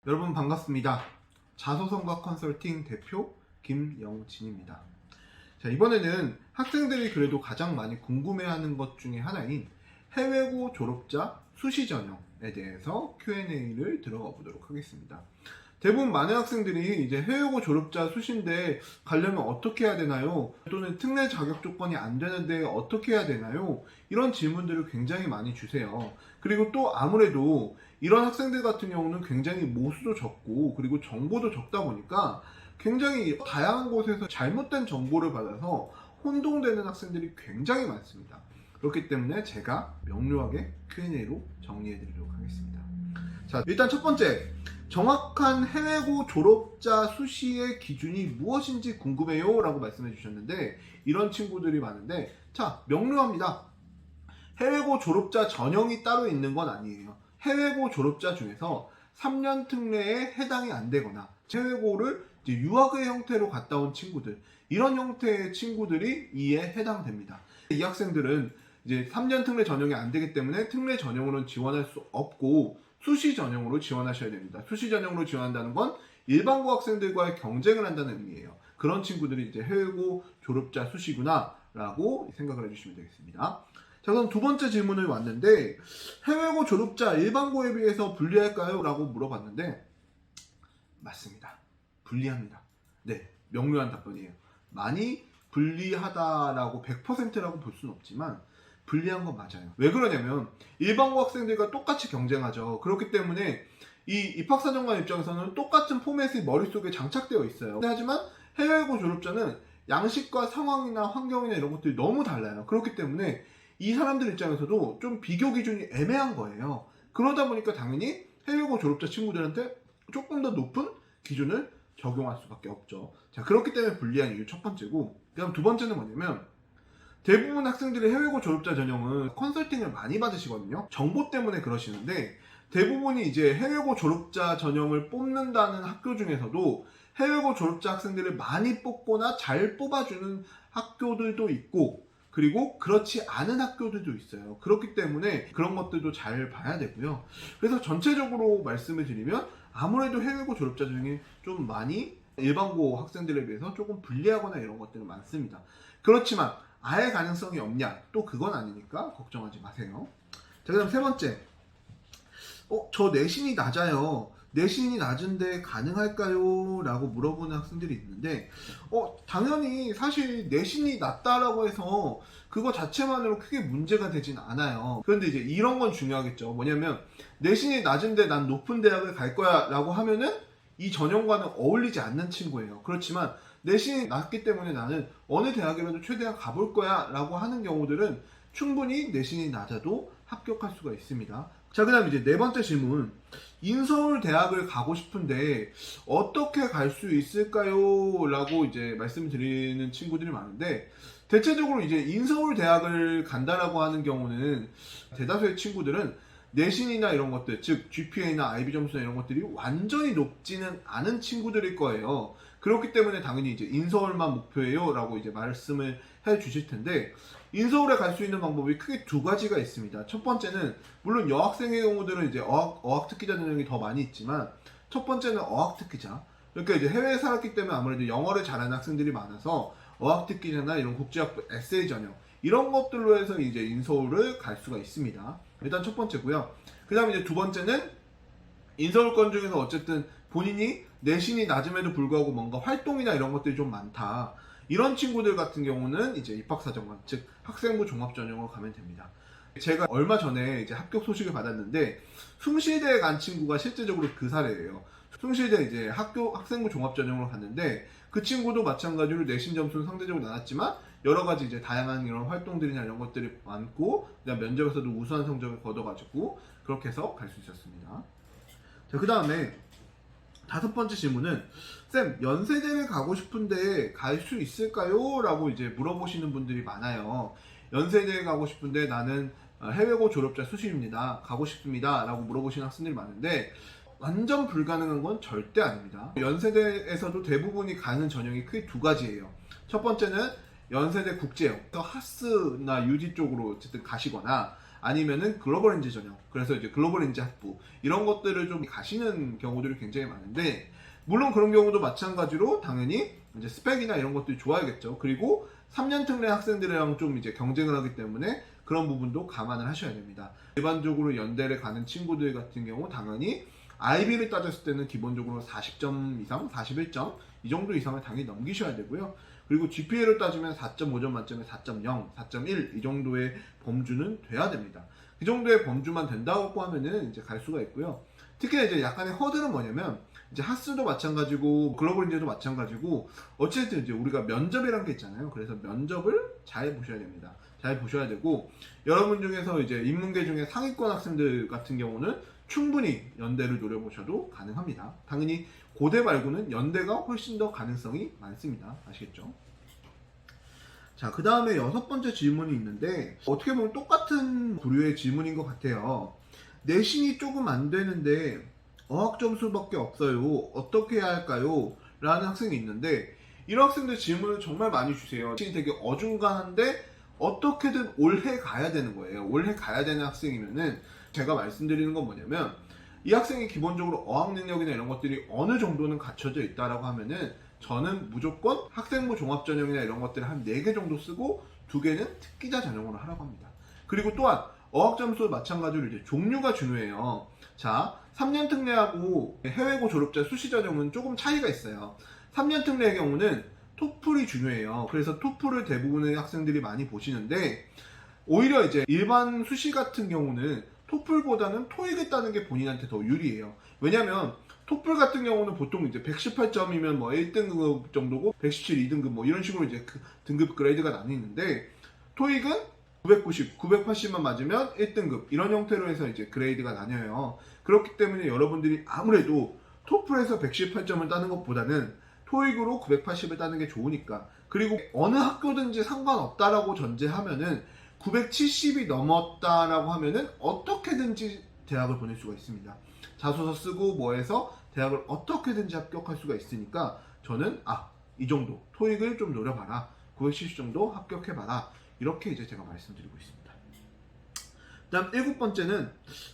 여러분 반갑습니다. 자소성과 컨설팅 대표 김영진입니다. 자, 이번에는 학생들이 그래도 가장 많이 궁금해하는 것 중에 하나인 해외고 졸업자 수시 전형에 대해서 Q&A를 들어가 보도록 하겠습니다. 대부분 많은 학생들이 이제 해외고 졸업자 수시인데 가려면 어떻게 해야 되나요? 또는 특례 자격 조건이 안 되는데 어떻게 해야 되나요? 이런 질문들을 굉장히 많이 주세요. 그리고 또 아무래도 이런 학생들 같은 경우는 굉장히 모수도 적고 그리고 정보도 적다 보니까 굉장히 다양한 곳에서 잘못된 정보를 받아서 혼동되는 학생들이 굉장히 많습니다. 그렇기 때문에 제가 명료하게 Q&A로 정리해 드리도록 하겠습니다. 자, 일단 첫 번째, 정확한 해외고 졸업자 수시의 기준이 무엇인지 궁금해요 라고 말씀해 주셨는데, 이런 친구들이 많은데, 자, 명료합니다. 해외고 졸업자 전형이 따로 있는 건 아니에요. 해외고 졸업자 중에서 3년 특례에 해당이 안 되거나 해외고를 이제 유학의 형태로 갔다 온 친구들, 이런 형태의 친구들이 이에 해당됩니다. 이 학생들은 이제 3년 특례 전형이 안 되기 때문에 특례 전형으로는 지원할 수 없고 수시 전형으로 지원하셔야 됩니다. 수시 전형으로 지원한다는 건 일반고 학생들과의 경쟁을 한다는 의미예요. 그런 친구들이 이제 해외고 졸업자 수시구나 라고 생각을 해주시면 되겠습니다. 자, 그럼 두 번째 질문을 왔는데, 해외고 졸업자 일반고에 비해서 불리할까요? 라고 물어봤는데, 맞습니다. 불리합니다. 네, 명료한 답변이에요. 많이 불리하다라고 100%라고 볼 수는 없지만 불리한 건 맞아요. 왜 그러냐면 일반고 학생들과 똑같이 경쟁하죠. 그렇기 때문에 이 입학사정관 입장에서는 똑같은 포맷이 머릿속에 장착되어 있어요. 하지만 해외고 졸업자는 양식과 상황이나 환경이나 이런 것들이 너무 달라요. 그렇기 때문에 이 사람들 입장에서도 좀 비교 기준이 애매한 거예요. 그러다 보니까 당연히 해외고 졸업자 친구들한테 조금 더 높은 기준을 적용할 수밖에 없죠. 자, 그렇기 때문에 불리한 이유 첫 번째고, 그다음 두 번째는 뭐냐면 대부분 학생들이 해외고 졸업자 전형은 컨설팅을 많이 받으시거든요. 정보 때문에 그러시는데, 대부분이 이제 해외고 졸업자 전형을 뽑는다는 학교 중에서도 해외고 졸업자 학생들을 많이 뽑거나 잘 뽑아주는 학교들도 있고, 그리고 그렇지 않은 학교들도 있어요. 그렇기 때문에 그런 것들도 잘 봐야 되고요. 그래서 전체적으로 말씀을 드리면 아무래도 해외고 졸업자 중에 좀 많이 일반고 학생들에 비해서 조금 불리하거나 이런 것들은 많습니다. 그렇지만 아예 가능성이 없냐? 또 그건 아니니까 걱정하지 마세요. 자, 그다음 세 번째. 저 내신이 낮아요. 내신이 낮은데 가능할까요? 라고 물어보는 학생들이 있는데, 당연히 사실 내신이 낮다라고 해서 그거 자체만으로 크게 문제가 되진 않아요. 그런데 이제 이런 건 중요하겠죠. 뭐냐면 내신이 낮은데 난 높은 대학을 갈 거야 라고 하면은 이 전형과는 어울리지 않는 친구예요. 그렇지만 내신이 낮기 때문에 나는 어느 대학이라도 최대한 가볼 거야 라고 하는 경우들은 충분히 내신이 낮아도 합격할 수가 있습니다. 자, 그 다음 이제 네 번째 질문. 인서울 대학을 가고 싶은데 어떻게 갈 수 있을까요? 라고 이제 말씀드리는 친구들이 많은데, 대체적으로 이제 인서울 대학을 간다라고 하는 경우는 대다수의 친구들은 내신이나 이런 것들, 즉 GPA나 IB 점수나 이런 것들이 완전히 높지는 않은 친구들일 거예요. 그렇기 때문에 당연히 이제 인서울만 목표예요 라고 이제 말씀을 해 주실 텐데, 인서울에 갈 수 있는 방법이 크게 두 가지가 있습니다. 첫 번째는 물론 여학생의 경우들은 이제 어학특기자 전형이 더 많이 있지만, 첫 번째는 어학특기자. 그러니까 이제 해외에 살았기 때문에 아무래도 영어를 잘하는 학생들이 많아서 어학특기자나 이런 국제학부 에세이 전형 이런 것들로 해서 이제 인서울을 갈 수가 있습니다. 일단 첫 번째고요. 그 다음에 이제 두 번째는 인서울권 중에서 어쨌든 본인이 내신이 낮음에도 불구하고 뭔가 활동이나 이런 것들이 좀 많다. 이런 친구들 같은 경우는 이제 입학사정관, 즉 학생부 종합전형으로 가면 됩니다. 제가 얼마 전에 이제 합격 소식을 받았는데 숭실대에 간 친구가 실제적으로 그 사례예요. 숭실대 이제 학생부 종합전형으로 갔는데 그 친구도 마찬가지로 내신 점수는 상대적으로 낮았지만 여러 가지 이제 다양한 이런 활동들이나 이런 것들이 많고, 그다음 면접에서도 우수한 성적을 거둬가지고 그렇게 해서 갈 수 있었습니다. 자, 그 다음에 다섯 번째 질문은, 쌤, 연세대를 가고 싶은데 갈 수 있을까요? 라고 이제 물어보시는 분들이 많아요. 연세대에 가고 싶은데 나는 해외고 졸업자 수시입니다. 가고 싶습니다. 라고 물어보시는 학생들이 많은데, 완전 불가능한 건 절대 아닙니다. 연세대에서도 대부분이 가는 전형이 크게 두 가지예요. 첫 번째는 연세대 국제형, 하스나 UD 쪽으로 어쨌든 가시거나, 아니면은 글로벌 인재 전형, 그래서 이제 글로벌 인재 학부 이런 것들을 좀 가시는 경우들이 굉장히 많은데, 물론 그런 경우도 마찬가지로 당연히 이제 스펙이나 이런 것들이 좋아야겠죠. 그리고 3년 특례 학생들이랑 좀 이제 경쟁을 하기 때문에 그런 부분도 감안을 하셔야 됩니다. 일반적으로 연대를 가는 친구들 같은 경우 당연히 IB를 따졌을 때는 기본적으로 40점 이상, 41점 이 정도 이상을 당연히 넘기셔야 되고요. 그리고 GPA로 따지면 4.5점 만점에 4.0, 4.1 이 정도의 범주는 돼야 됩니다. 그 정도의 범주만 된다고 하면은 이제 갈 수가 있고요. 특히 이제 약간의 허들은 뭐냐면, 이제 하스도 마찬가지고 글로벌 인재도 마찬가지고 어쨌든 이제 우리가 면접이란 게 있잖아요. 그래서 면접을 잘 보셔야 됩니다. 잘 보셔야 되고, 여러분 중에서 이제 인문계 중에 상위권 학생들 같은 경우는 충분히 연대를 노려보셔도 가능합니다. 당연히 고대 말고는 연대가 훨씬 더 가능성이 많습니다. 아시겠죠? 자, 그 다음에 6번째 질문이 있는데, 어떻게 보면 똑같은 부류의 질문인 것 같아요. 내신이 조금 안 되는데 어학 점수밖에 없어요. 어떻게 해야 할까요? 라는 학생이 있는데, 이런 학생들 질문을 정말 많이 주세요. 내신이 되게 어중간한데 어떻게든 올해 가야 되는 거예요. 올해 가야 되는 학생이면은 제가 말씀드리는 건 뭐냐면, 이 학생이 기본적으로 어학 능력이나 이런 것들이 어느 정도는 갖춰져 있다라고 하면은 저는 무조건 학생부 종합전형이나 이런 것들을 한 4개 정도 쓰고 2개는 특기자 전형으로 하라고 합니다. 그리고 또한 어학점수 마찬가지로 이제 종류가 중요해요. 자, 3년 특례하고 해외고 졸업자 수시 전형은 조금 차이가 있어요. 3년 특례의 경우는 토플이 중요해요. 그래서 토플을 대부분의 학생들이 많이 보시는데, 오히려 이제 일반 수시 같은 경우는 토플보다는 토익을 따는 게 본인한테 더 유리해요. 왜냐면 토플 같은 경우는 보통 이제 118점이면 뭐 1등급 정도고 117, 2등급 뭐 이런 식으로 이제 그 등급 그레이드가 나뉘는데, 토익은 990, 980만 맞으면 1등급 이런 형태로 해서 이제 그레이드가 나뉘어요. 그렇기 때문에 여러분들이 아무래도 토플에서 118점을 따는 것보다는 토익으로 980을 따는 게 좋으니까, 그리고 어느 학교든지 상관없다라고 전제하면은 970이 넘었다라고 하면은 어떻게든지 대학을 보낼 수가 있습니다. 자소서 쓰고 뭐 해서 대학을 어떻게든지 합격할 수가 있으니까, 저는 이 정도 토익을 좀 노려봐라, 970 정도 합격해봐라, 이렇게 이제 제가 말씀드리고 있습니다. 다음 7번째는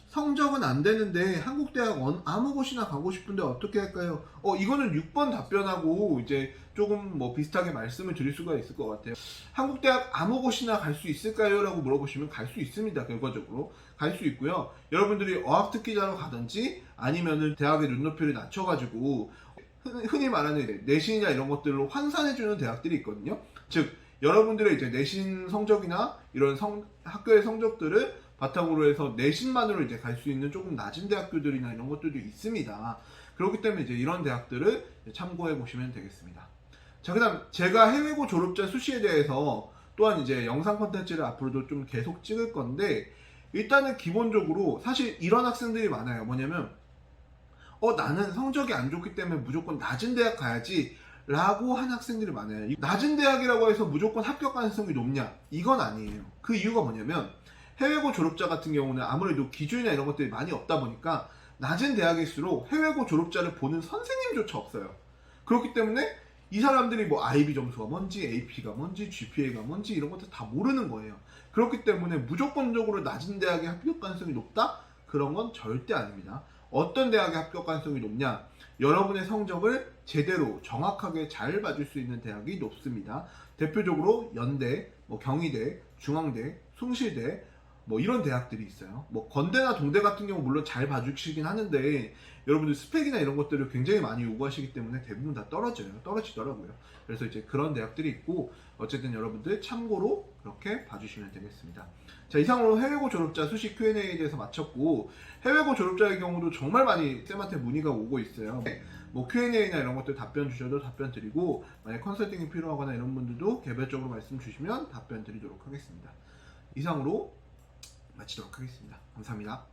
성적은 안 되는데 한국대학 아무 곳이나 가고 싶은데 어떻게 할까요? 이거는 6번 답변하고 이제 조금 뭐 비슷하게 말씀을 드릴 수가 있을 것 같아요. 한국대학 아무 곳이나 갈 수 있을까요? 라고 물어보시면 갈 수 있습니다. 결과적으로 갈 수 있고요. 여러분들이 어학특기자로 가든지 아니면은 대학의 눈높이를 낮춰가지고 흔히 말하는 내신이나 이런 것들로 환산해주는 대학들이 있거든요. 즉 여러분들의 이제 내신 성적이나 이런 학교의 성적들을 바탕으로 해서 내신만으로 이제 갈 수 있는 조금 낮은 대학교들이나 이런 것들도 있습니다. 그렇기 때문에 이제 이런 대학들을 참고해 보시면 되겠습니다. 자, 그다음 제가 해외고 졸업자 수시에 대해서 또한 이제 영상 콘텐츠를 앞으로도 좀 계속 찍을 건데, 일단은 기본적으로 사실 이런 학생들이 많아요. 뭐냐면 나는 성적이 안 좋기 때문에 무조건 낮은 대학 가야지 라고 한 학생들이 많아요. 낮은 대학이라고 해서 무조건 합격 가능성이 높냐? 이건 아니에요. 그 이유가 뭐냐면, 해외고 졸업자 같은 경우는 아무래도 기준이나 이런 것들이 많이 없다 보니까 낮은 대학일수록 해외고 졸업자를 보는 선생님조차 없어요. 그렇기 때문에 이 사람들이 뭐 IB 점수가 뭔지, AP가 뭔지, GPA가 뭔지 이런 것들 다 모르는 거예요. 그렇기 때문에 무조건적으로 낮은 대학의 합격 가능성이 높다? 그런 건 절대 아닙니다. 어떤 대학의 합격 가능성이 높냐? 여러분의 성적을 제대로 정확하게 잘 봐줄 수 있는 대학이 높습니다. 대표적으로 연대, 경희대, 중앙대, 숭실대 뭐 이런 대학들이 있어요. 뭐 건대나 동대 같은 경우 물론 잘 봐주시긴 하는데, 여러분들 스펙이나 이런 것들을 굉장히 많이 요구하시기 때문에 대부분 다 떨어지더라고요. 그래서 이제 그런 대학들이 있고, 어쨌든 여러분들 참고로 그렇게 봐주시면 되겠습니다. 자, 이상으로 해외고 졸업자 수시 Q&A에 대해서 마쳤고, 해외고 졸업자의 경우도 정말 많이 쌤한테 문의가 오고 있어요. 뭐 Q&A나 이런 것들 답변 주셔도 답변 드리고, 만약 컨설팅이 필요하거나 이런 분들도 개별적으로 말씀 주시면 답변 드리도록 하겠습니다. 이상으로 마치도록 하겠습니다. 감사합니다.